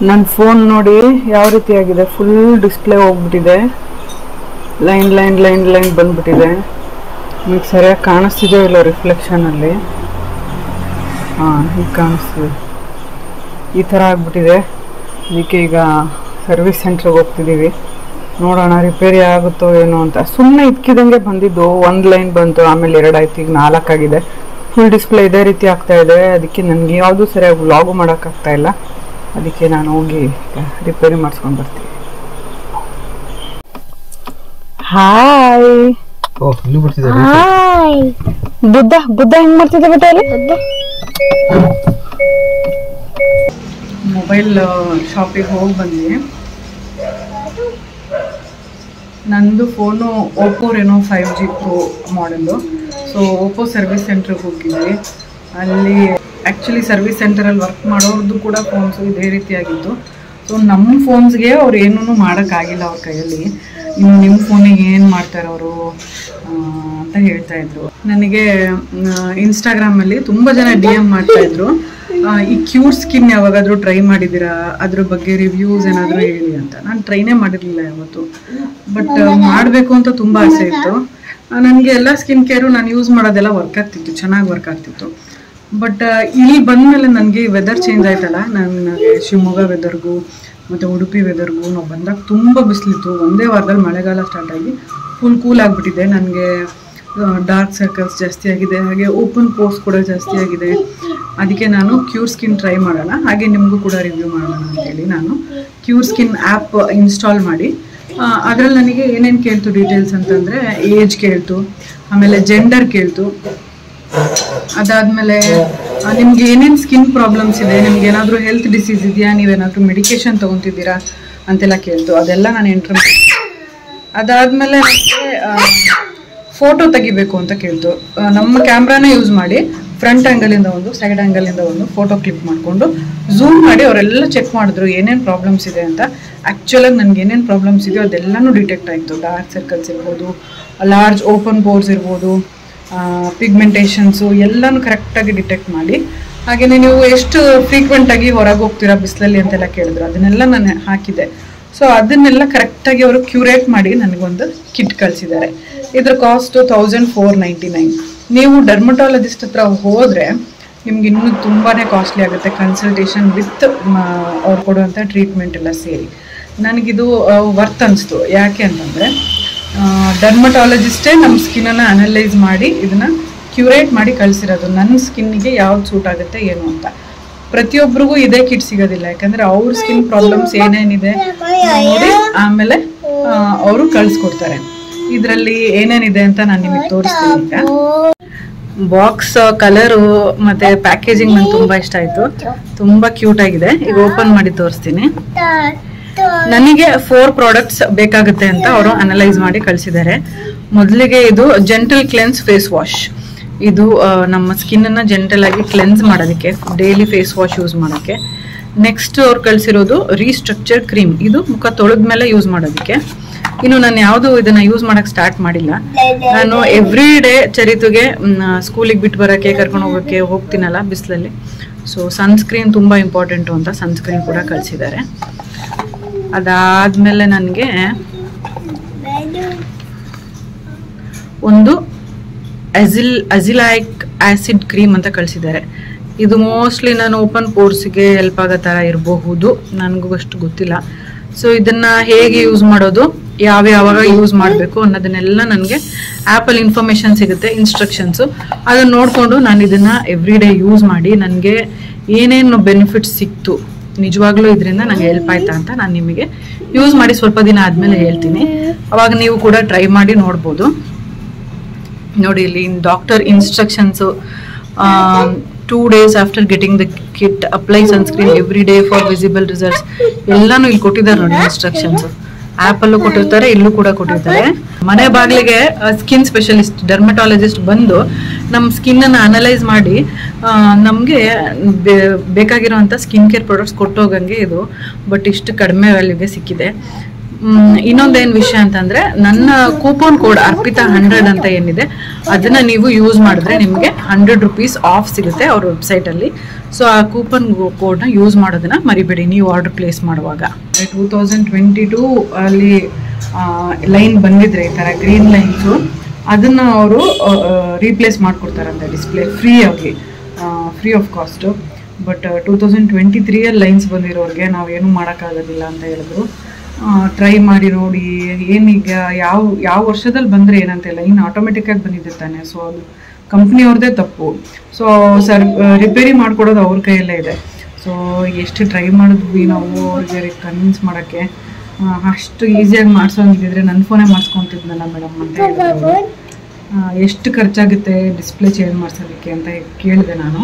ನನ್ನ ಫೋನ್ ನೋಡಿ ಯಾವ ರೀತಿ ಆಗಿದೆ, ಫುಲ್ ಡಿಸ್ಪ್ಲೇ ಹೋಗ್ಬಿಟ್ಟಿದೆ, ಲೈನ್ ಲೈನ್ ಲೈನ್ ಲೈನ್ ಬಂದ್ಬಿಟ್ಟಿದೆ. ನಿಮಗೆ ಸರಿಯಾಗಿ ಕಾಣಿಸ್ತಿದೆ ಇಲ್ಲ ರಿಫ್ಲೆಕ್ಷನಲ್ಲಿ? ಹಾಂ, ಈಗ ಕಾಣಿಸ್ತಿದೆ. ಈ ಥರ ಆಗ್ಬಿಟ್ಟಿದೆ. ಅದಕ್ಕೆ ಈಗ ಸರ್ವಿಸ್ ಸೆಂಟ್ರಿಗೆ ಹೋಗ್ತಿದ್ದೀವಿ, ನೋಡೋಣ ರಿಪೇರಿ ಆಗುತ್ತೋ ಏನೋ ಅಂತ. ಸುಮ್ಮನೆ ಇದ್ಕಿದಂಗೆ ಬಂದಿದ್ದು, ಒಂದು ಲೈನ್ ಬಂತು, ಆಮೇಲೆ 2 ಆಯ್ತು, ಈಗ 4 ಆಗಿದೆ. ಫುಲ್ ಡಿಸ್ಪ್ಲೇ ಇದೇ ರೀತಿ ಆಗ್ತಾ ಇದೆ. ಅದಕ್ಕೆ ನನಗೆ ಯಾವುದೂ ಸರಿಯಾಗಿ ವ್ಲಾಗು ಮಾಡೋಕ್ಕಾಗ್ತಾ ಇಲ್ಲ. ಅದಕ್ಕೆ ನಾನು ಹೋಗಿ ರಿಪೇರಿ ಮಾಡಿಸ್ಕೊಂಡು ಬರ್ತೀನಿ. ಹಾಯ್ ಬುದ್ಧ ಬುದ್ಧ ಹೆಂಗ್ ಮಾಡ್ತಿದ್ದೆ ಬಟ್ ಅಲ್ಲಿ ಮೊಬೈಲ್ ಶಾಪಿಗೆ ಹೋಗಿ ಬಂದ್ವಿ. ನಂದು phone Oppo Reno 5G Pro model. So Oppo service ಸೆಂಟ್ರಿಗೆ ಹೋಗಿದ್ವಿ. ಅಲ್ಲಿ ಆ್ಯಕ್ಚುಲಿ ಸರ್ವಿಸ್ ಸೆಂಟರಲ್ಲಿ ವರ್ಕ್ ಮಾಡೋರ್ದು ಕೂಡ ಫೋನ್ಸು ಇದೇ ರೀತಿಯಾಗಿತ್ತು. ಸೊ ನಮ್ಮ ಫೋನ್ಸ್ಗೆ ಅವ್ರು ಏನೂ ಮಾಡೋಕ್ಕಾಗಿಲ್ಲ ಅವ್ರ ಕೈಯಲ್ಲಿ. ಇನ್ನು ನಿಮ್ಮ ಫೋನಿಗೆ ಏನು ಮಾಡ್ತಾರೆ ಅವರು ಅಂತ ಹೇಳ್ತಾಯಿದ್ರು. ನನಗೆ ಇನ್ಸ್ಟಾಗ್ರಾಮಲ್ಲಿ ತುಂಬ ಜನ DM ಮಾಡ್ತಾಯಿದ್ರು, ಈ CureSkin ಯಾವಾಗಾದರೂ ಟ್ರೈ ಮಾಡಿದ್ದೀರಾ, ಅದ್ರ ಬಗ್ಗೆ ರಿವ್ಯೂಸ್ ಏನಾದರೂ ಹೇಳಿ ಅಂತ. ನಾನು ಟ್ರೈನೇ ಮಾಡಿರಲಿಲ್ಲ ಯಾವತ್ತು, ಬಟ್ ಮಾಡಬೇಕು ಅಂತ ತುಂಬ ಆಸೆ ಇತ್ತು ನನಗೆ. ಎಲ್ಲ ಸ್ಕಿನ್ ಕೇರು ನಾನು ಯೂಸ್ ಮಾಡೋದೆಲ್ಲ ವರ್ಕ್ ಆಗ್ತಿತ್ತು, ಚೆನ್ನಾಗಿ ವರ್ಕ್ ಆಗ್ತಿತ್ತು. ಬಟ್ ಇಲ್ಲಿ ಬಂದಮೇಲೆ ನನಗೆ ವೆದರ್ ಚೇಂಜ್ ಆಯ್ತಲ್ಲ, ನನಗೆ ಶಿವಮೊಗ್ಗ ವೆದರ್ಗೂ ಮತ್ತು ಉಡುಪಿ ವೆದರ್ಗೂ ನಾವು ಬಂದಾಗ ತುಂಬ ಬಿಸಿಲಿತ್ತು. ಒಂದೇ ವಾರದಲ್ಲಿ ಮಳೆಗಾಲ ಸ್ಟಾರ್ಟ್ ಆಗಿ ಫುಲ್ ಕೂಲ್ ಆಗಿಬಿಟ್ಟಿದೆ. ನನಗೆ ಡಾರ್ಕ್ ಸರ್ಕಲ್ಸ್ ಜಾಸ್ತಿ ಆಗಿದೆ, ಹಾಗೆ ಓಪನ್ ಪೋರ್ಸ್ ಕೂಡ ಜಾಸ್ತಿ ಆಗಿದೆ. ಅದಕ್ಕೆ ನಾನು CureSkin ಟ್ರೈ ಮಾಡೋಣ, ಹಾಗೆ ನಿಮಗೂ ಕೂಡ ರಿವ್ಯೂ ಮಾಡೋಣ ಅಂತೇಳಿ ನಾನು CureSkin ಆ್ಯಪ್ ಇನ್ಸ್ಟಾಲ್ ಮಾಡಿ, ಅದರಲ್ಲಿ ನನಗೆ ಏನೇನು ಕೇಳ್ತು ಡೀಟೇಲ್ಸ್ ಅಂತಂದರೆ, ಏಜ್ ಕೇಳ್ತು, ಆಮೇಲೆ ಜೆಂಡರ್ ಕೇಳ್ತು, ಅದಾದಮೇಲೆ ನಿಮ್ಗೆ ಏನೇನು ಸ್ಕಿನ್ ಪ್ರಾಬ್ಲಮ್ಸ್ ಇದೆ, ನಿಮ್ಗೆ ಏನಾದರೂ ಹೆಲ್ತ್ ಡಿಸೀಸ್ ಇದೆಯಾ, ನೀವೇನಾದರೂ ಮೆಡಿಕೇಶನ್ ತೊಗೊತಿದ್ದೀರಾ ಅಂತೆಲ್ಲ ಕೇಳ್ತು. ಅದೆಲ್ಲ ನಾನು ಎಂಟ್ರ್ ಮಾಡಿ, ಅದಾದಮೇಲೆ ಫೋಟೋ ತೆಗಿಬೇಕು ಅಂತ ಕೇಳ್ತು. ನಮ್ಮ ಕ್ಯಾಮ್ರಾನೇ ಯೂಸ್ ಮಾಡಿ ಫ್ರಂಟ್ ಆ್ಯಂಗಲಿಂದ ಒಂದು, ಸೈಡ್ ಆ್ಯಂಗಲಿಂದ ಒಂದು ಫೋಟೋ ಕ್ಲಿಕ್ ಮಾಡಿಕೊಂಡು ಝೂಮ್ ಮಾಡಿ ಅವರೆಲ್ಲ ಚೆಕ್ ಮಾಡಿದ್ರು ಏನೇನು ಪ್ರಾಬ್ಲಮ್ಸ್ ಇದೆ ಅಂತ. ಆ್ಯಕ್ಚುಲಾಗಿ ನನಗೆ ಏನೇನು ಪ್ರಾಬ್ಲಮ್ಸ್ ಇದೆಯೋ ಅದೆಲ್ಲನೂ ಡಿಟೆಕ್ಟ್ ಆಯಿತು. ಡಾರ್ಕ್ ಸರ್ಕಲ್ಸ್ ಇರ್ಬೋದು, ಲಾರ್ಜ್ ಓಪನ್ ಪೋರ್ಸ್ ಇರ್ಬೋದು, ಪಿಗ್ಮೆಂಟೇಷನ್ಸು ಎಲ್ಲನೂ ಕರೆಕ್ಟಾಗಿ ಡಿಟೆಕ್ಟ್ ಮಾಡಿ. ಹಾಗೆಯೇ ನೀವು ಎಷ್ಟು ಫ್ರೀಕ್ವೆಂಟಾಗಿ ಹೊರಗೆ ಹೋಗ್ತೀರಾ ಬಿಸಿಲಲ್ಲಿ ಅಂತೆಲ್ಲ ಕೇಳಿದ್ರು, ಅದನ್ನೆಲ್ಲ ನಾನು ಹಾಕಿದೆ. ಸೊ ಅದನ್ನೆಲ್ಲ ಕರೆಕ್ಟಾಗಿ ಅವರು ಕ್ಯೂರೇಟ್ ಮಾಡಿ ನನಗೊಂದು ಕಿಟ್ ಕಳಿಸಿದ್ದಾರೆ. ಇದ್ರ ಕಾಸ್ಟು 1499. ನೀವು ಡರ್ಮಟಾಲಜಿಸ್ಟ್ ಹತ್ರ ಹೋದರೆ ನಿಮ್ಗೆ ಇನ್ನೂ ತುಂಬಾ ಕಾಸ್ಟ್ಲಿ ಆಗುತ್ತೆ, ಕನ್ಸಲ್ಟೇಷನ್ ವಿತ್ ಅವ್ರು ಕೊಡುವಂಥ ಟ್ರೀಟ್ಮೆಂಟ್ ಎಲ್ಲ ಸೇರಿ. ನನಗಿದು ವರ್ತ್ ಅನಿಸ್ತು. ಯಾಕೆ ಅಂತಂದರೆ ಡರ್ಮಟಾಲಜಿಸ್ಟೇ ನಮ್ಮ ಸ್ಕಿನ್ನನ್ನು ಅನಲೈಸ್ ಮಾಡಿ ಇದನ್ನು ಕ್ಯೂರೇಟ್ ಮಾಡಿ ಕಳಿಸಿರೋದು, ನನ್ನ ಸ್ಕಿನ್ನಿಗೆ ಯಾವ್ದು ಸೂಟ್ ಆಗುತ್ತೆ ಏನು ಅಂತ. ಪ್ರತಿಯೊಬ್ಬರಿಗೂ ಇದೇ ಕಿಟ್ ಸಿಗೋದಿಲ್ಲ, ಯಾಕಂದರೆ ಅವ್ರ ಸ್ಕಿನ್ ಪ್ರಾಬ್ಲಮ್ಸ್ ಏನೇನಿದೆ ನೋಡಿ ಆಮೇಲೆ ಅವರು ಕಳಿಸ್ಕೊಡ್ತಾರೆ. ಇದರಲ್ಲಿ ಏನೇನಿದೆ ಅಂತ ನಾನು ನಿಮಗೆ ತೋರಿಸ್ತೀನಿ. ಈಗ ಬಾಕ್ಸ್ ಕಲರು ಮತ್ತು ಪ್ಯಾಕೇಜಿಂಗ್ ನಂಗೆ ತುಂಬ ಇಷ್ಟ ಆಯಿತು, ತುಂಬ ಕ್ಯೂಟ್ ಆಗಿದೆ. ಈಗ ಓಪನ್ ಮಾಡಿ ತೋರಿಸ್ತೀನಿ. ನನಗೆ 4 ಪ್ರಾಡಕ್ಟ್ಸ್ ಬೇಕಾಗುತ್ತೆ ಅಂತ ಅವರು ಅನಲೈಸ್ ಮಾಡಿ ಕಳಿಸಿದ್ದಾರೆ. ಮೊದಲಿಗೆ ಇದು ಜೆಂಟಲ್ ಕ್ಲೆನ್ಸ್ ಫೇಸ್ ವಾಶ್. ಇದು ನಮ್ಮ ಸ್ಕಿನ್ನನ್ನು ಜೆಂಟಲ್ ಆಗಿ ಕ್ಲೆನ್ಸ್ ಮಾಡೋದಕ್ಕೆ, ಡೈಲಿ ಫೇಸ್ ವಾಶ್ ಯೂಸ್ ಮಾಡೋಕ್ಕೆ. ನೆಕ್ಸ್ಟ್ ಅವ್ರು ಕಳಿಸಿರೋದು ರೀಸ್ಟ್ರಕ್ಚರ್ ಕ್ರೀಮ್. ಇದು ಮುಖ ತೊಳೆದ ಮೇಲೆ ಯೂಸ್ ಮಾಡೋದಕ್ಕೆ. ಇನ್ನು ನಾನು ಯಾವುದು ಇದನ್ನು ಯೂಸ್ ಮಾಡೋಕ್ಕೆ ಸ್ಟಾರ್ಟ್ ಮಾಡಿಲ್ಲ. ನಾನು ಎವ್ರಿ ಡೇ ಚರಿತುಗೆ ಸ್ಕೂಲಿಗೆ ಬಿಟ್ಟು ಬರೋಕ್ಕೆ, ಕರ್ಕೊಂಡು ಹೋಗೋಕ್ಕೆ ಹೋಗ್ತೀನಲ್ಲ ಬಿಸಿಲಲ್ಲಿ. ಸೊ ಸನ್ಸ್ಕ್ರೀನ್ ತುಂಬ ಇಂಪಾರ್ಟೆಂಟು ಅಂತ ಸನ್ಸ್ಕ್ರೀನ್ ಕೂಡ ಕಳಿಸಿದ್ದಾರೆ. ಅದಾದಮೇಲೆ ನನಗೆ ಒಂದು ಅಜಿಲಾಯಿಕ್ ಆ್ಯಸಿಡ್ ಕ್ರೀಮ್ ಅಂತ ಕಳಿಸಿದ್ದಾರೆ. ಇದು ಮೋಸ್ಟ್ಲಿ ನಾನು ಓಪನ್ ಪೋರ್ಸ್ಗೆ ಹೆಲ್ಪ್ ಆಗೋ ಥರ ಇರಬಹುದು, ನನಗೂ ಅಷ್ಟು ಗೊತ್ತಿಲ್ಲ. ಸೊ ಇದನ್ನು ಹೇಗೆ ಯೂಸ್ ಮಾಡೋದು, ಯಾವಾಗ ಯೂಸ್ ಮಾಡಬೇಕು ಅನ್ನೋದನ್ನೆಲ್ಲ ನನಗೆ ಆ್ಯಪಲ್ಲಿ ಇನ್ಫಾರ್ಮೇಷನ್ ಸಿಗುತ್ತೆ, ಇನ್ಸ್ಟ್ರಕ್ಷನ್ಸು. ಅದನ್ನು ನೋಡಿಕೊಂಡು ನಾನು ಇದನ್ನು ಎವ್ರಿ ಡೇ ಯೂಸ್ ಮಾಡಿ ನನಗೆ ಏನೇನು ಬೆನಿಫಿಟ್ಸ್ ಸಿಕ್ತು, ನಿಜವಾಗ್ಲೂ ಇದರಿಂದ ನನಗೆ ಹೆಲ್ಪ್ ಆಯ್ತಾ ಅಂತ ನಾನು ನಿಮಗೆ ಯೂಸ್ ಮಾಡಿ ಸ್ವಲ್ಪ ದಿನ ಆದಮೇಲೆ ಹೇಳ್ತೀನಿ. ಅವಾಗ ನೀವು ಕೂಡ ಟ್ರೈ ಮಾಡಿ ನೋಡ್ಬೋದು. ನೋಡಿ ಇಲ್ಲಿ doctor instructions. 2 days after getting the kit, apply sunscreen every day for visible results. ಎಲ್ಲಾನು ಇಲ್ಲಿ ಕೊಟ್ಟಿದ್ದಾರೆ ನೋಡಿ ಇನ್ಸ್ಟ್ರಕ್ಷನ್ಸ್. ಆ್ಯಪಲ್ಲೂ ಕೊಟ್ಟಿರ್ತಾರೆ, ಇಲ್ಲೂ ಕೂಡ ಕೊಟ್ಟಿರ್ತಾರೆ. ಮನೆ ಬಾಗಿಲಿಗೆ ಸ್ಕಿನ್ ಸ್ಪೆಷಲಿಸ್ಟ್, ಡರ್ಮಟಾಲಜಿಸ್ಟ್ ಬಂದು ನಮ್ಮ ಸ್ಕಿನ್ನನ್ನು ಅನಲೈಸ್ ಮಾಡಿ ನಮಗೆ ಬೇಕಾಗಿರೋವಂಥ ಸ್ಕಿನ್ ಕೇರ್ ಪ್ರಾಡಕ್ಟ್ಸ್ ಕೊಟ್ಟೋಗಂಗೆ ಇದು. ಬಟ್ ಇಷ್ಟು ಕಡಿಮೆ ವ್ಯಾಲ್ಯೂಗೆ ಸಿಕ್ಕಿದೆ. ಇನ್ನೊಂದೇನು ವಿಷಯ ಅಂತಂದ್ರೆ ನನ್ನ ಕೂಪನ್ ಕೋಡ್ ಅರ್ಪಿತಾ 100 ಅಂತ ಏನಿದೆ ಅದನ್ನ ನೀವು ಯೂಸ್ ಮಾಡಿದ್ರೆ ನಿಮಗೆ 100 ರೂಪೀಸ್ ಆಫ್ ಸಿಗುತ್ತೆ ಅವ್ರ ವೆಬ್ಸೈಟಲ್ಲಿ. ಸೊ ಆ ಕೂಪನ್ ಕೋಡ್ನ ಯೂಸ್ ಮಾಡೋದನ್ನ ಮರಿಬೇಡಿ ನೀವು ಆರ್ಡರ್ ಪ್ಲೇಸ್ ಮಾಡುವಾಗ. 2022 ಅಲ್ಲಿ ಲೈನ್ ಬಂದಿದ್ರೆ ಈ ಥರ ಗ್ರೀನ್ ಲೈನ್ಸು, ಅದನ್ನು ಅವರು ರೀಪ್ಲೇಸ್ ಮಾಡಿಕೊಡ್ತಾರಂತೆ display free of cost. But 2023 lines ಬಂದಿರೋರಿಗೆ ನಾವೇನು ಮಾಡೋಕ್ಕಾಗೋದಿಲ್ಲ ಅಂತ ಹೇಳಿದ್ರು. ಟ್ರೈ ಮಾಡಿ ನೋಡಿ. ಏನೀಗ ಯಾವ ವರ್ಷದಲ್ಲಿ ಬಂದರೆ ಏನಂತೆ, ಲೈನ್ ಆಟೋಮೆಟಿಕ್ಕಾಗಿ ಬಂದಿದೆ ತಾನೆ. ಸೊ ಅದು ಕಂಪ್ನಿಯವ್ರದ್ದೇ ತಪ್ಪು. ಸೊ ರಿಪೇರಿ ಮಾಡಿಕೊಡೋದು ಅವ್ರ ಕೈಯಲ್ಲೇ ಇದೆ. ಸೊ ಎಷ್ಟು ಟ್ರೈ ಮಾಡಿದ್ವಿ ನಾವು ಅವ್ರಿಗೆ ಕನ್ವಿನ್ಸ್ ಮಾಡೋಕ್ಕೆ. ಅಷ್ಟು ಈಸಿಯಾಗಿ ಮಾಡಿಸೋಂಗಿದ್ರೆ ನನ್ನ ಫೋನೇ ಮಾಡಿಸ್ಕೊತಿದ್ನಲ್ಲ ಮೇಡಮ್ ಅಂತ ಹೇಳಿದ್ರು. ಎಷ್ಟು ಖರ್ಚಾಗುತ್ತೆ ಡಿಸ್ಪ್ಲೇ ಚೇಂಜ್ ಮಾಡಿಸೋದಕ್ಕೆ ಅಂತ ಕೇಳಿದೆ ನಾನು.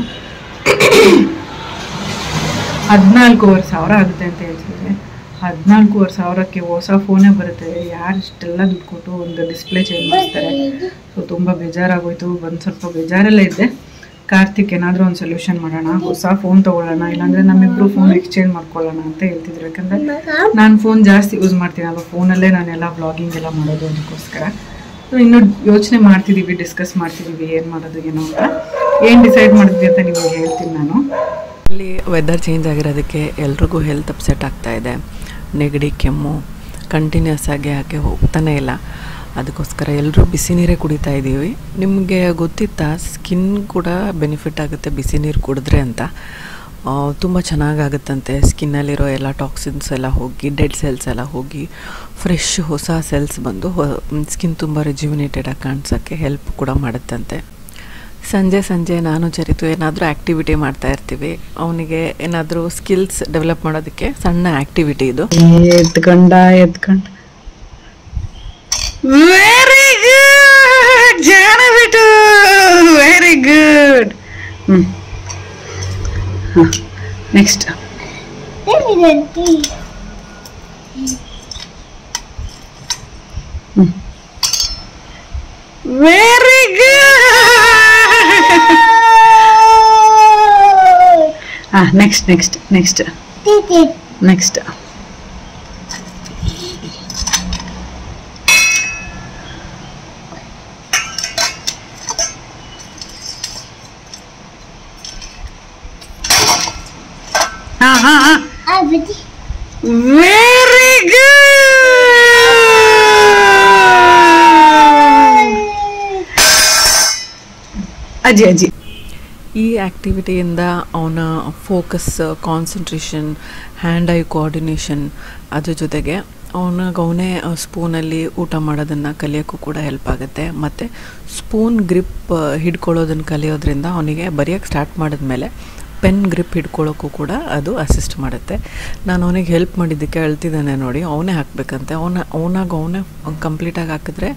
14,500 ಆಗುತ್ತೆ ಅಂತ ಹೇಳ್ತಿದ್ರೆ, 14,500ಕ್ಕೆ ಹೊಸ ಫೋನೇ ಬರುತ್ತೆ. ಯಾರು ಇಷ್ಟೆಲ್ಲ ದುಡ್ಡು ಕೊಟ್ಟು ಒಂದು ಡಿಸ್ಪ್ಲೇ ಚೇಂಜ್ ಮಾಡ್ತಾರೆ. ಸೊ ತುಂಬ ಬೇಜಾರಾಗೋಯ್ತು. ಸ್ವಲ್ಪ ಬೇಜಾರಲ್ಲೇ ಇದ್ದೆ. ಕಾರ್ತಿಕ್ ಏನಾದರೂ ಒಂದು ಸೊಲ್ಯೂಷನ್ ಮಾಡೋಣ, ಹೊಸ ಫೋನ್ ತೊಗೊಳ್ಳೋಣ, ಇಲ್ಲಾಂದರೆ ನಮ್ಮಿಬ್ಬರು ಫೋನ್ ಎಕ್ಸ್ಚೇಂಜ್ ಮಾಡ್ಕೊಳ್ಳೋಣ ಅಂತ ಹೇಳ್ತಿದ್ರು. ಯಾಕಂದರೆ ನಾನು ಫೋನ್ ಜಾಸ್ತಿ ಯೂಸ್ ಮಾಡ್ತೀನಲ್ವ, ಫೋನಲ್ಲೇ ನಾನೆಲ್ಲ ವ್ಲಾಗಿಂಗ್ ಎಲ್ಲ ಮಾಡೋದು. ಅದಕ್ಕೋಸ್ಕರ ಇನ್ನೂ ಯೋಚನೆ ಮಾಡ್ತಿದ್ದೀವಿ, ಡಿಸ್ಕಸ್ ಮಾಡ್ತಿದ್ದೀವಿ ಏನು ಮಾಡೋದು ಏನೋ ಅಂತ. ಏನು ಡಿಸೈಡ್ ಮಾಡಿದ್ವಿ ಅಂತ ನಿಮಗೆ ಹೇಳ್ತೀನಿ ನಾನು. ಇಲ್ಲಿ ವೆದರ್ ಚೇಂಜ್ ಆಗಿರೋದಕ್ಕೆ ಎಲ್ರಿಗೂ ಹೆಲ್ತ್ ಅಪ್ಸೆಟ್ ಆಗ್ತಾಯಿದೆ. ನೆಗಡಿ ಕೆಮ್ಮು ಕಂಟಿನ್ಯೂಸ್ ಆಗಿ ಯಾಕೆ ಹೋಗ್ತಾನೆ ಇಲ್ಲ. ಅದಕ್ಕೋಸ್ಕರ ಎಲ್ಲರೂ ಬಿಸಿ ನೀರೇ ಕುಡಿತಾ ಇದ್ದೀವಿ. ನಿಮಗೆ ಗೊತ್ತಿತ್ತಾ ಸ್ಕಿನ್ ಕೂಡ ಬೆನಿಫಿಟ್ ಆಗುತ್ತೆ ಬಿಸಿ ನೀರು ಕುಡಿದ್ರೆ ಅಂತ. ತುಂಬ ಚೆನ್ನಾಗಾಗುತ್ತಂತೆ. ಸ್ಕಿನ್ನಲ್ಲಿರೋ ಎಲ್ಲ ಟಾಕ್ಸಿನ್ಸ್ ಎಲ್ಲ ಹೋಗಿ, ಡೆಡ್ ಸೆಲ್ಸ್ ಎಲ್ಲ ಹೋಗಿ, ಫ್ರೆಶ್ ಹೊಸ ಸೆಲ್ಸ್ ಬಂದು ಸ್ಕಿನ್ ತುಂಬ ರಿಜ್ಯುವಿನೇಟೆಡಾಗಿ ಕಾಣಿಸೋಕ್ಕೆ ಹೆಲ್ಪ್ ಕೂಡ ಮಾಡುತ್ತಂತೆ. ಸಂಜೆ ನಾನು ಚರಿತು ಏನಾದರೂ ಆ್ಯಕ್ಟಿವಿಟಿ ಮಾಡ್ತಾ ಇರ್ತೀವಿ. ಅವನಿಗೆ ಏನಾದರೂ ಸ್ಕಿಲ್ಸ್ ಡೆವಲಪ್ ಮಾಡೋದಕ್ಕೆ ಸಣ್ಣ ಆ್ಯಕ್ಟಿವಿಟಿ ಇದು. ಎತ್ಕೊಂಡ ವೆರಿ ಗುಡ್ ಜಾಣ ಬಿಟ್ಟು, very good. Next very good. Next very good. ಅಜ್ಜಿ ಈ ಆ್ಯಕ್ಟಿವಿಟಿಯಿಂದ ಅವನ focus, concentration, hand I coordination, ಅದ್ರ ಜೊತೆಗೆ ಅವನೇ ಸ್ಪೂನಲ್ಲಿ ಊಟ ಮಾಡೋದನ್ನು ಕಲಿಯೋಕ್ಕೂ ಕೂಡ ಹೆಲ್ಪ್ ಆಗುತ್ತೆ. ಮತ್ತು ಸ್ಪೂನ್ ಗ್ರಿಪ್ ಹಿಡ್ಕೊಳ್ಳೋದನ್ನು ಕಲಿಯೋದ್ರಿಂದ ಅವನಿಗೆ ಬರೆಯೋಕ್ಕೆ ಸ್ಟಾರ್ಟ್ ಮಾಡಿದ್ಮೇಲೆ ಪೆನ್ ಗ್ರಿಪ್ ಹಿಡ್ಕೊಳ್ಳೋಕ್ಕೂ ಕೂಡ ಅದು ಅಸಿಸ್ಟ್ ಮಾಡುತ್ತೆ. ನಾನು ಅವನಿಗೆ ಹೆಲ್ಪ್ ಮಾಡಿದ್ದಕ್ಕೆ ಅಳ್ತಿದ್ದಾನೆ ನೋಡಿ, ಅವನೇ ಹಾಕಬೇಕಂತೆ. ಅವನೇ ಕಂಪ್ಲೀಟಾಗಿ ಹಾಕಿದ್ರೆ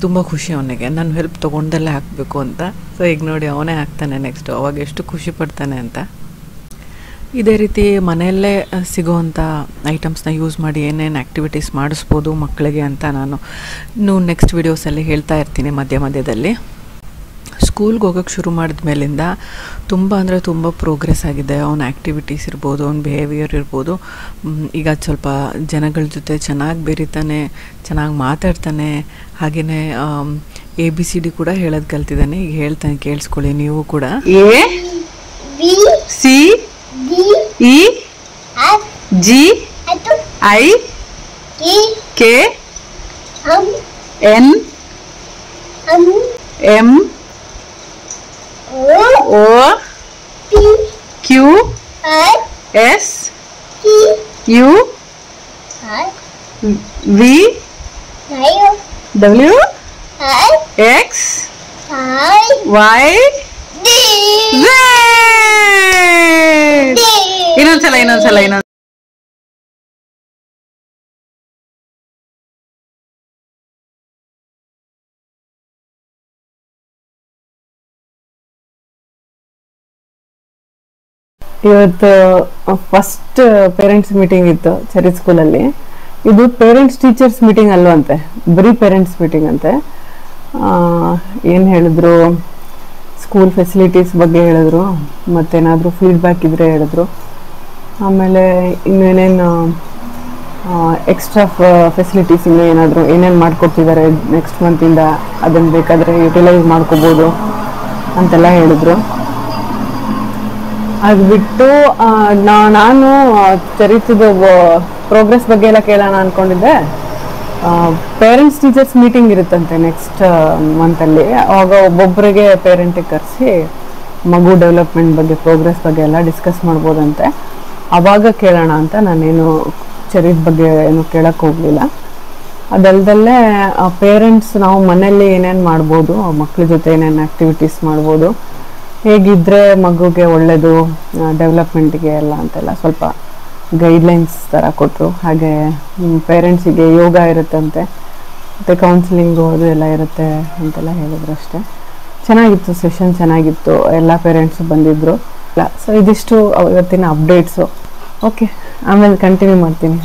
ತುಂಬ ಖುಷಿ ಅವನಿಗೆ. ನಾನು ಹೆಲ್ಪ್ ತೊಗೊಂಡಲ್ಲೇ ಹಾಕಬೇಕು ಅಂತ. ಸೊ ಈಗ ನೋಡಿ ಅವನೇ ಹಾಕ್ತಾನೆ ನೆಕ್ಸ್ಟು. ಅವಾಗ ಎಷ್ಟು ಖುಷಿ ಪಡ್ತಾನೆ ಅಂತ. ಇದೇ ರೀತಿ ಮನೆಯಲ್ಲೇ ಸಿಗೋವಂಥ ಐಟಮ್ಸ್ನ ಯೂಸ್ ಮಾಡಿ ಏನೇನು ಆ್ಯಕ್ಟಿವಿಟೀಸ್ ಮಾಡಿಸ್ಬೋದು ಮಕ್ಕಳಿಗೆ ಅಂತ ನಾನು ನೆಕ್ಸ್ಟ್ ವೀಡಿಯೋಸಲ್ಲಿ ಹೇಳ್ತಾ ಇರ್ತೀನಿ ಮಧ್ಯದಲ್ಲಿ. ಸ್ಕೂಲ್ಗೆ ಹೋಗೋಕ್ಕೆ ಶುರು ಮಾಡಿದ ಮೇಲಿಂದ ತುಂಬ ಪ್ರೋಗ್ರೆಸ್ ಆಗಿದೆ. ಅವನ ಆ್ಯಕ್ಟಿವಿಟೀಸ್ ಇರ್ಬೋದು, ಅವನ ಬಿಹೇವಿಯರ್ ಇರ್ಬೋದು. ಈಗ ಸ್ವಲ್ಪ ಜನಗಳ ಜೊತೆ ಚೆನ್ನಾಗಿ ಬೆರೀತಾನೆ, ಚೆನ್ನಾಗಿ ಮಾತಾಡ್ತಾನೆ. ಹಾಗೆಯೇ ABCD ಕೂಡ ಹೇಳೋದು ಕಲ್ತಿದ್ದಾನೆ. ಈಗ ಹೇಳ್ತಾನೆ, ಕೇಳಿಸ್ಕೊಳ್ಳಿ ನೀವು ಕೂಡ. ABCDEFGHIKLMNOPQRSTU VWXYZ. ಇನ್ನೊಂದ್ಸಲ ಇವತ್ತು ಫಸ್ಟ್ ಪೇರೆಂಟ್ಸ್ ಮೀಟಿಂಗ್ ಇತ್ತು ಚರಿ ಸ್ಕೂಲಲ್ಲಿ. ಇದು ಪೇರೆಂಟ್ಸ್ ಟೀಚರ್ಸ್ ಮೀಟಿಂಗ್ ಅಲ್ವಂತೆ, ಬರೀ ಪೇರೆಂಟ್ಸ್ ಮೀಟಿಂಗ್ ಅಂತೆ. ಏನು ಹೇಳಿದ್ರು, ಸ್ಕೂಲ್ ಫೆಸಿಲಿಟೀಸ್ ಬಗ್ಗೆ ಹೇಳಿದ್ರು, ಮತ್ತೇನಾದರೂ ಫೀಡ್ಬ್ಯಾಕ್ ಇದ್ದರೆ ಹೇಳಿದ್ರು. ಆಮೇಲೆ ಇನ್ನೇನೇನು ಎಕ್ಸ್ಟ್ರಾ ಫೆಸಿಲಿಟೀಸ್ ಇನ್ನೂ ಏನಾದರೂ ಏನೇನು ಮಾಡಿಕೊಡ್ತಿದ್ದಾರೆ ನೆಕ್ಸ್ಟ್ ಮಂತಿಂದ ಅದನ್ನು ಬೇಕಾದರೆ ಯುಟಿಲೈಸ್ ಮಾಡ್ಕೋಬೋದು ಅಂತೆಲ್ಲ ಹೇಳಿದ್ರು. ಅದು ಬಿಟ್ಟು ನಾನು ಚರಿತ್ರದ ಪ್ರೋಗ್ರೆಸ್ ಬಗ್ಗೆ ಎಲ್ಲ ಕೇಳೋಣ ಅಂದ್ಕೊಂಡಿದ್ದೆ. ಪೇರೆಂಟ್ಸ್ ಟೀಚರ್ಸ್ ಮೀಟಿಂಗ್ ಇರುತ್ತಂತೆ ನೆಕ್ಸ್ಟ್ ಮಂತಲ್ಲಿ. ಆವಾಗ ಒಬ್ಬೊಬ್ಬರಿಗೆ ಪೇರೆಂಟಿಗೆ ಕರೆಸಿ ಮಗು ಡೆವಲಪ್ಮೆಂಟ್ ಬಗ್ಗೆ ಪ್ರೋಗ್ರೆಸ್ ಬಗ್ಗೆ ಎಲ್ಲ ಡಿಸ್ಕಸ್ ಮಾಡ್ಬೋದಂತೆ. ಆವಾಗ ಕೇಳೋಣ ಅಂತ ನಾನೇನು ಚರಿತ್ ಬಗ್ಗೆ ಏನು ಕೇಳಕ್ಕೆ ಹೋಗಲಿಲ್ಲ. ಅದಲ್ದಲ್ಲೇ ಪೇರೆಂಟ್ಸ್ ನಾವು ಮನೆಯಲ್ಲಿ ಏನೇನು ಮಾಡ್ಬೋದು, ಮಕ್ಕಳ ಜೊತೆ ಏನೇನು ಆ್ಯಕ್ಟಿವಿಟೀಸ್ ಮಾಡ್ಬೋದು, ಹೇಗಿದ್ದರೆ ಮಗುಗೆ ಒಳ್ಳೆಯದು ಡೆವಲಪ್ಮೆಂಟಿಗೆ ಎಲ್ಲ ಅಂತೆಲ್ಲ ಸ್ವಲ್ಪ ಗೈಡ್ಲೈನ್ಸ್ ಥರ ಕೊಟ್ಟರು. ಹಾಗೆ ಪೇರೆಂಟ್ಸಿಗೆ ಯೋಗ ಇರುತ್ತಂತೆ, ಮತ್ತು ಕೌನ್ಸಿಲಿಂಗು ಅದು ಎಲ್ಲ ಇರುತ್ತೆ ಅಂತೆಲ್ಲ ಹೇಳಿದ್ರು ಅಷ್ಟೇ. ಚೆನ್ನಾಗಿತ್ತು, ಸೆಷನ್ ಚೆನ್ನಾಗಿತ್ತು, ಎಲ್ಲ ಪೇರೆಂಟ್ಸು ಬಂದಿದ್ದರು. ಸೊ ಇದಿಷ್ಟು ಇವತ್ತಿನ ಅಪ್ಡೇಟ್ಸು. ಓಕೆ, ಆಮೇಲೆ ಕಂಟಿನ್ಯೂ ಮಾಡ್ತೀನಿ.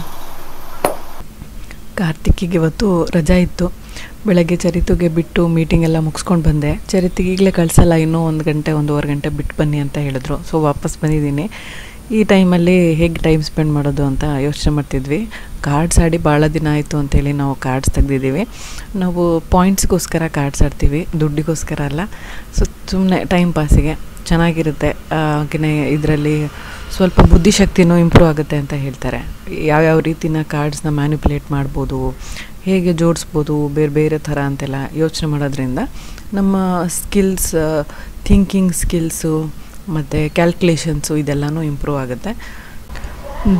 ಕಾರ್ತಿಕ್ಕಿಗೆ ಇವತ್ತು ರಜಾ ಇತ್ತು. ಬೆಳಗ್ಗೆ ಚರಿತಿಗೆ ಬಿಟ್ಟು ಮೀಟಿಂಗ್ ಎಲ್ಲ ಮುಗಿಸ್ಕೊಂಡು ಬಂದೆ. ಚರಿತಿಗೆ ಈಗಲೇ ಕಳಿಸಲ್ಲ, ಇನ್ನೂ 1 ಗಂಟೆ 1.5 ಗಂಟೆ ಬಿಟ್ಟು ಬನ್ನಿ ಅಂತ ಹೇಳಿದ್ರು. ಸೊ ವಾಪಸ್ ಬಂದಿದ್ದೀನಿ. ಈ ಟೈಮಲ್ಲಿ ಹೇಗೆ ಟೈಮ್ ಸ್ಪೆಂಡ್ ಮಾಡೋದು ಅಂತ ಯೋಚನೆ ಮಾಡ್ತಿದ್ವಿ. ಕಾರ್ಡ್ಸ್ ಆಡಿ ಭಾಳ ದಿನ ಆಯಿತು ಅಂತೇಳಿ ನಾವು ಕಾರ್ಡ್ಸ್ ತೆಗ್ದಿದ್ದೀವಿ. ನಾವು ಪಾಯಿಂಟ್ಸ್ಗೋಸ್ಕರ ಕಾರ್ಡ್ಸ್ ಆಡ್ತೀವಿ, ದುಡ್ಡಿಗೋಸ್ಕರ ಅಲ್ಲ. ಸೊ ಸುಮ್ಮನೆ ಟೈಮ್ ಪಾಸಿಗೆ ಚೆನ್ನಾಗಿರುತ್ತೆ. ಹಾಗೆಯೇ ಇದರಲ್ಲಿ ಸ್ವಲ್ಪ ಬುದ್ಧಿಶಕ್ತಿನೂ ಇಂಪ್ರೂವ್ ಆಗುತ್ತೆ ಅಂತ ಹೇಳ್ತಾರೆ. ಯಾವ್ಯಾವ ರೀತಿನ ಕಾರ್ಡ್ಸ್ನ ಮ್ಯಾನಿಪುಲೇಟ್ ಮಾಡ್ಬೋದು, ಹೇಗೆ ಜೋಡಿಸ್ಬೋದು ಬೇರೆ ಬೇರೆ ಥರ ಅಂತೆಲ್ಲ ಯೋಚನೆ ಮಾಡೋದ್ರಿಂದ ನಮ್ಮ ಸ್ಕಿಲ್ಸ್, ಥಿಂಕಿಂಗ್ ಸ್ಕಿಲ್ಸು ಮತ್ತು ಕ್ಯಾಲ್ಕುಲೇಷನ್ಸು ಇದೆಲ್ಲನೂ ಇಂಪ್ರೂವ್ ಆಗುತ್ತೆ.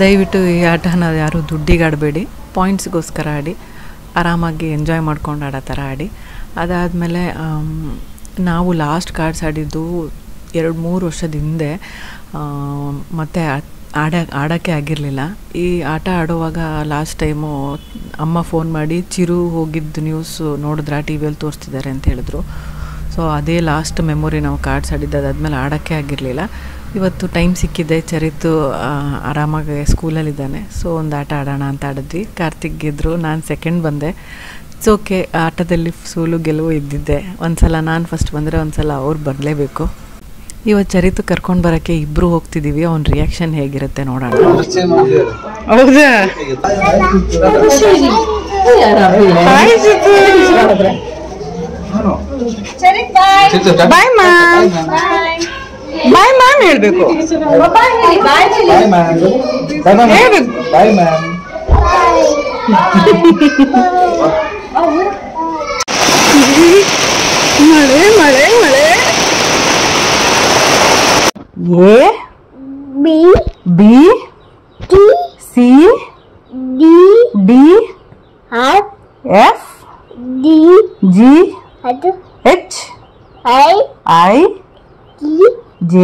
ದಯವಿಟ್ಟು ಈ ಆಟನ ಯಾರೂ ದುಡ್ಡಿಗೆ ಆಡಬೇಡಿ, ಪಾಯಿಂಟ್ಸ್ಗೋಸ್ಕರ ಆಡಿ, ಆರಾಮಾಗಿ ಎಂಜಾಯ್ ಮಾಡ್ಕೊಂಡು ಆಡೋ ಥರ ಆಡಿ. ಅದಾದಮೇಲೆ ನಾವು ಲಾಸ್ಟ್ ಕಾರ್ಡ್ಸ್ ಆಡಿದ್ದು 2-3 ವರ್ಷದ ಹಿಂದೆ. ಮತ್ತು ಆಡೋಕ್ಕೆ ಆಗಿರಲಿಲ್ಲ. ಈ ಆಟ ಆಡುವಾಗ ಲಾಸ್ಟ್ ಟೈಮು ಅಮ್ಮ ಫೋನ್ ಮಾಡಿ ಚಿರು ಹೋಗಿದ್ದು ನ್ಯೂಸು ನೋಡಿದ್ರೆ ಟಿ ವಿಯಲ್ಲಿ ತೋರಿಸ್ತಿದ್ದಾರೆ ಅಂತ ಹೇಳಿದ್ರು. ಸೊ ಅದೇ ಲಾಸ್ಟ್ ಮೆಮೊರಿ ನಾವು ಕಾರ್ಡ್ಸ್ ಆಡಿದ್ದು. ಅದಾದಮೇಲೆ ಆಡೋಕ್ಕೆ ಆಗಿರಲಿಲ್ಲ. ಇವತ್ತು ಟೈಮ್ ಸಿಕ್ಕಿದೆ, ಚರಿತು ಆರಾಮಾಗಿ ಸ್ಕೂಲಲ್ಲಿದ್ದಾನೆ. ಸೊ ಒಂದು ಆಟ ಆಡೋಣ ಅಂತ ಆಡಿದ್ವಿ. ಕಾರ್ತಿಕ್ ಗೆದ್ದರು, ನಾನು ಸೆಕೆಂಡ್ ಬಂದೆ. ಇಟ್ಸ್ ಓಕೆ, ಆಟದಲ್ಲಿ ಸೋಲು ಗೆಲುವು ಇದ್ದಿದ್ದೆ. ಒಂದು ಸಲ ನಾನು ಫಸ್ಟ್ ಬಂದರೆ ಒಂದು ಸಲ ಅವ್ರು ಬರಲೇಬೇಕು. ಇವತ್ತು ಚರಿತು ಕರ್ಕೊಂಡು ಬರೋಕ್ಕೆ ಇಬ್ಬರು ಹೋಗ್ತಿದ್ದೀವಿ. ಅವ್ನ ರಿಯಾಕ್ಷನ್ ಹೇಗಿರುತ್ತೆ ನೋಡೋಣ. ಹೌದಾ? ಬಾಯ್ ಮ್ಯಾಮ್, ಬಾಯ್ ಮ್ಯಾಮ್ ಹೇಳ್ಬೇಕು. ಮಳೆ ಮಳೆ ಮಳೆ. A B B T C D D F F D G H I J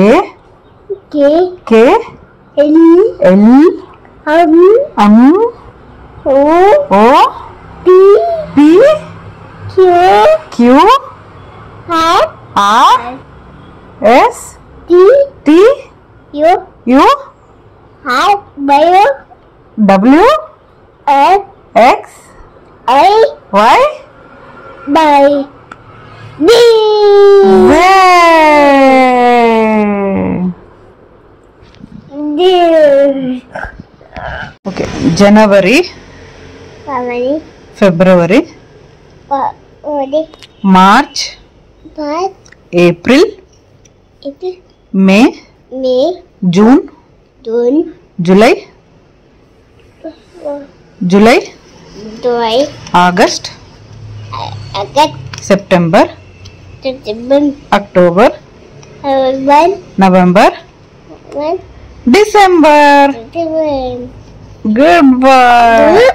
K L M O P Q R S T U W X Y D. Okay, January, February, March, April, May, June, July, August, September, October, November, December. Good boy.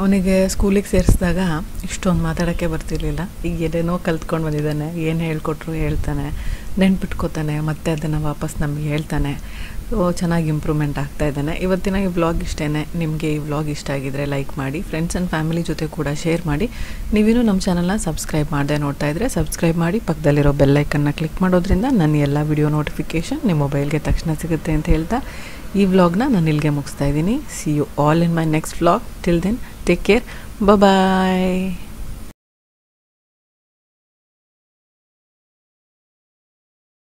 ಅವನಿಗೆ ಸ್ಕೂಲಿಗೆ ಸೇರಿಸಿದಾಗ ಇಷ್ಟೊಂದು ಮಾತಾಡೋಕ್ಕೆ ಬರ್ತಿರ್ಲಿಲ್ಲ. ಈಗ ಏನೇನೋ ಕಲ್ತ್ಕೊಂಡು ಬಂದಿದ್ದಾನೆ. ಏನು ಹೇಳ್ಕೊಟ್ರು ಹೇಳ್ತಾನೆ, ನೆನ್ಪಿಟ್ಕೋತಾನೆ, ಮತ್ತು ಅದನ್ನು ವಾಪಸ್ ನಮಗೆ ಹೇಳ್ತಾನೆ. ಸೊ ಚೆನ್ನಾಗಿ ಇಂಪ್ರೂವ್ಮೆಂಟ್ ಆಗ್ತಾ ಇದ್ದಾನೆ. ಇವತ್ತಿನ ಈ ವ್ಲಾಗ್ ಇಷ್ಟೇ. ನಿಮಗೆ ಈ ವ್ಲಾಗ್ ಇಷ್ಟ ಆಗಿದ್ರೆ ಲೈಕ್ ಮಾಡಿ, ಫ್ರೆಂಡ್ಸ್ ಆ್ಯಂಡ್ ಫ್ಯಾಮಿಲಿ ಜೊತೆ ಕೂಡ ಶೇರ್ ಮಾಡಿ. ನೀವೇನು ನಮ್ಮ ಚಾನಲ್ನ ಸಬ್ಸ್ಕ್ರೈಬ್ ಮಾಡದೆ ನೋಡ್ತಾ ಇದ್ದರೆ ಸಬ್ಸ್ಕ್ರೈಬ್ ಮಾಡಿ, ಪಕ್ಕದಲ್ಲಿರೋ ಬೆಲ್ಲೈಕನ್ನ ಕ್ಲಿಕ್ ಮಾಡೋದ್ರಿಂದ ನನ್ನ ಎಲ್ಲ ವಿಡಿಯೋ ನೋಟಿಫಿಕೇಷನ್ ನಿಮ್ಮ ಮೊಬೈಲ್ಗೆ ತಕ್ಷಣ ಸಿಗುತ್ತೆ ಅಂತ ಹೇಳ್ತಾ ಈ ವ್ಲಾಗ್ನ ನಾನು ಇಲ್ಲಿಗೆ ಮುಗಿಸ್ತಾ ಇದ್ದೀನಿ. See you all in my next vlog. Till then take care, bye.